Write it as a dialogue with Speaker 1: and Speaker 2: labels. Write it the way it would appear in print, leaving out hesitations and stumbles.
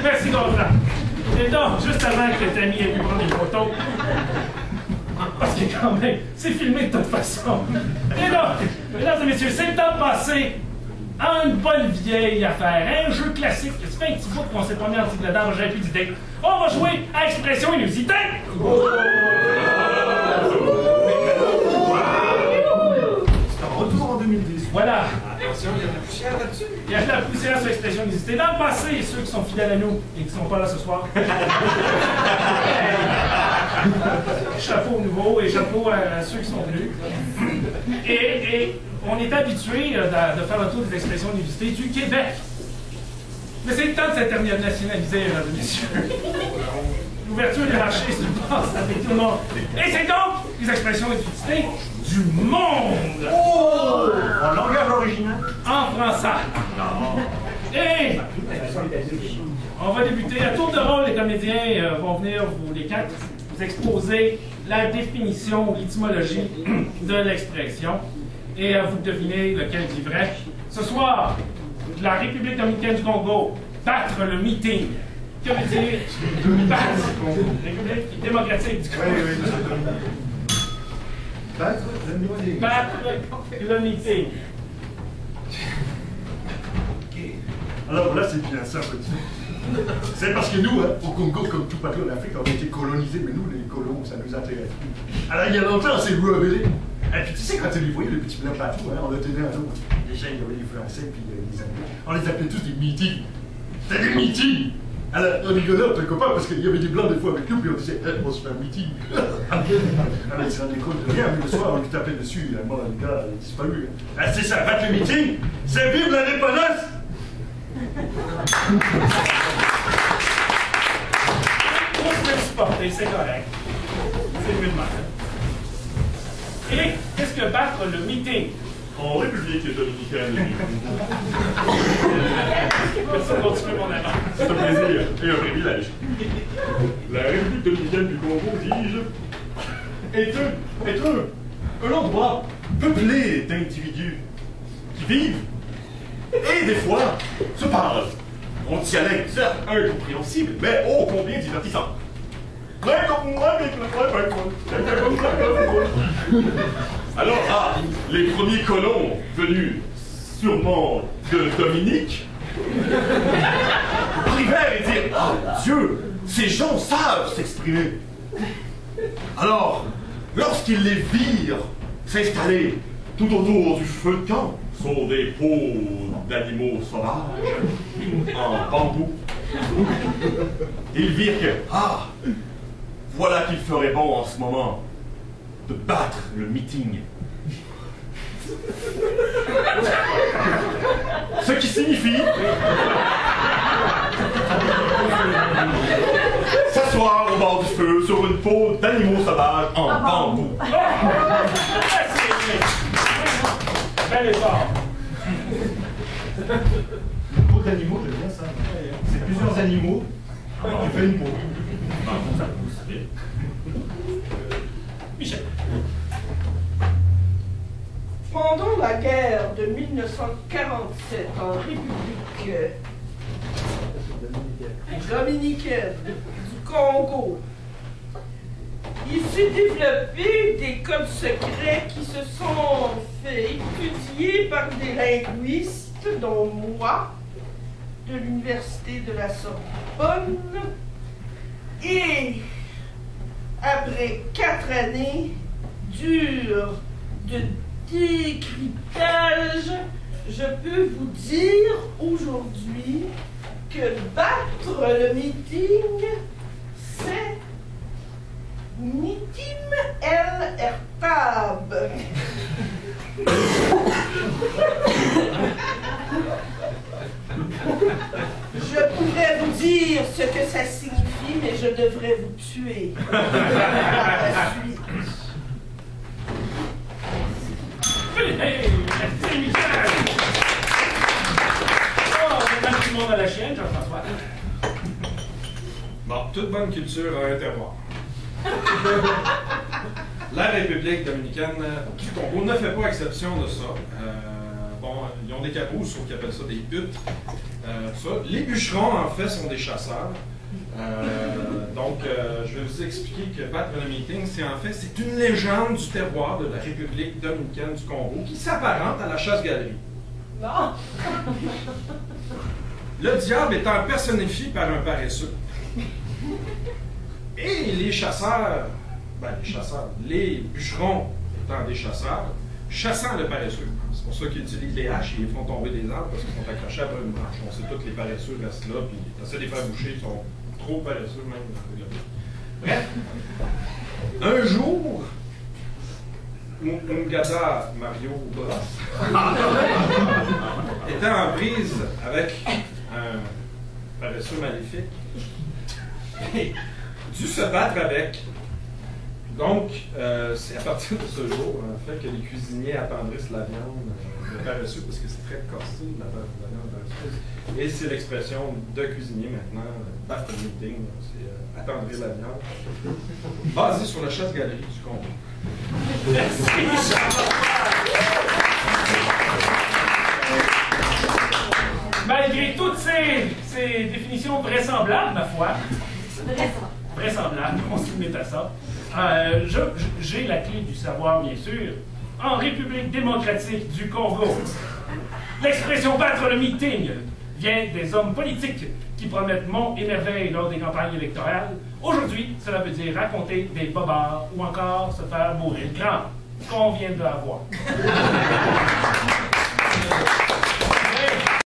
Speaker 1: Merci, Gonzalo. Et donc, juste avant que Tammy ait pu prendre une photo, parce que quand même, c'est filmé de toute façon. Et donc, mesdames et messieurs, c'est le temps de passer à une bonne vieille affaire, un jeu classique. Ça fait un petit bout qu'on s'est pas mis en titre dedans, j'avais plus d'idées. On va jouer à Expression inusitée.
Speaker 2: C'est un retour en 2010.
Speaker 1: Voilà.
Speaker 2: Attention, il y a de la poussière là-dessus.
Speaker 1: Il y a de la poussière sur Expression inusitée. Dans le passé, ceux qui sont fidèles à nous et qui ne sont pas là ce soir. Chapeau aux nouveaux et chapeau à ceux qui sont venus. Et on est habitué de faire le tour des expressions inusitées du Québec. Mais c'est le temps de s'internationaliser, mesdames et messieurs. L'ouverture des marchés se passe avec tout le monde. Et c'est donc les expressions inusitées du monde.
Speaker 2: Oh! En langage original?
Speaker 1: En français. Et on va débuter. À tour de rôle, les comédiens vont venir, les quatre, vous exposer la définition ou l'étymologie de l'expression. Et vous devinez lequel dit vrai. Ce soir, la République dominicaine du Congo, battre le meeting. Que veut dire battre? République démocratique du Congo.
Speaker 2: Battre le meeting.
Speaker 1: Battre le meeting.
Speaker 3: Alors là, c'est bien simple. C'est parce que nous, hein, au Congo, comme tout partout en Afrique, on a été colonisés, mais nous, les colons, ça nous intéresse. Alors il y a longtemps, on s'est rebellé. Et puis tu sais, quand tu les voyais, les petits blancs partout, hein, on le tenait un jour. Déjà, il y avait les Français, puis les Anglais. On les appelait tous des meetings. C'était des meetings! Alors, on rigolait entre copains parce qu'il y avait des blancs des fois avec nous, puis on disait, on se fait un meeting. Alors, ils se rendaient compte de rien, mais le soir, on lui tapait dessus. Moi, le gars, il a disparu. Ah, c'est ça, battre le meeting, c'est vive l'indépendance!
Speaker 1: On se fait supporter, c'est correct. C'est mieux de mal. Et qu'est-ce que battre le meeting?
Speaker 3: En République dominicaine.
Speaker 1: Personne continue mon avant.
Speaker 3: C'est un plaisir et un privilège. La République dominicaine du Congo, dis-je, est un endroit peuplé d'individus qui vivent et des fois se parlent en dialecte, certes incompréhensible, mais ô combien divertissant. Alors, les premiers colons venus sûrement de Dominique arrivèrent et dirent: ah, Dieu, ces gens savent s'exprimer. Alors, lorsqu'ils les virent s'installer tout autour du feu de camp, sur des peaux d'animaux sauvages, en bambou, ils virent que, ah, voilà qu'il ferait bon en ce moment de battre le meeting. Ce qui signifie s'asseoir au bord du feu sur une peau d'animaux sauvages en bambou.
Speaker 1: Bel effort.
Speaker 2: Une peau d'animaux, j'aime bien ça. C'est plusieurs animaux qui fait une peau.
Speaker 1: Michel.
Speaker 4: Pendant la guerre de 1947 en République dominicaine du Congo, il s'est développé des codes secrets qui se sont fait étudier par des linguistes, dont moi, de l'Université de la Sorbonne, et après 4 années dures de décryptage, je peux vous dire aujourd'hui que battre le meeting, c'est Nitim El Ertab. Je pourrais vous dire ce que ça signifie, mais je devrais vous tuer par la suite.
Speaker 1: Hey, merci Michel! Oh, mesdames et monde à la chienne, Jean-François.
Speaker 5: Bon, toute bonne culture a un terroir. La République dominicaine du Congo ne fait pas exception de ça. Bon, ils ont des cabooses, sauf qu'ils appellent ça des huttes. Ça. Les bûcherons, en fait, sont des chasseurs. Donc, je vais vous expliquer que Battre le Meeting, c'est une légende du terroir de la République dominicaine du Congo qui s'apparente à la chasse-galerie.
Speaker 4: Non.
Speaker 5: Le diable étant personnifié par un paresseux. Et les chasseurs, les bûcherons étant des chasseurs, chassant le paresseux. C'est pour ça qu'ils utilisent les haches et ils font tomber des arbres parce qu'ils sont accrochés après une branche. On sait tous que les paresseux restent là, puis ils essaient de les faire boucher, ils sont trop paresseux même. Bref, un jour, Mungada Mario Bros était en prise avec un paresseux maléfique et dû se battre avec. Donc, c'est à partir de ce jour, en fait, que les cuisiniers attendrissent la viande de paresseux parce que c'est très corsé, la viande paresseuse. Et c'est l'expression de cuisinier maintenant, battre le meeting, c'est attendrir la viande, basée sur la chasse-galerie du Congo.
Speaker 1: Merci. Malgré toutes ces définitions vraisemblables, ma foi, vraisemblables, on se met à ça, j'ai la clé du savoir, bien sûr. En République démocratique du Congo, l'expression « battre le meeting » vient des hommes politiques qui promettent monts et merveilles lors des campagnes électorales. Aujourd'hui, cela veut dire raconter des bobards ou encore se faire mourir grand, ce qu'on vient de avoir.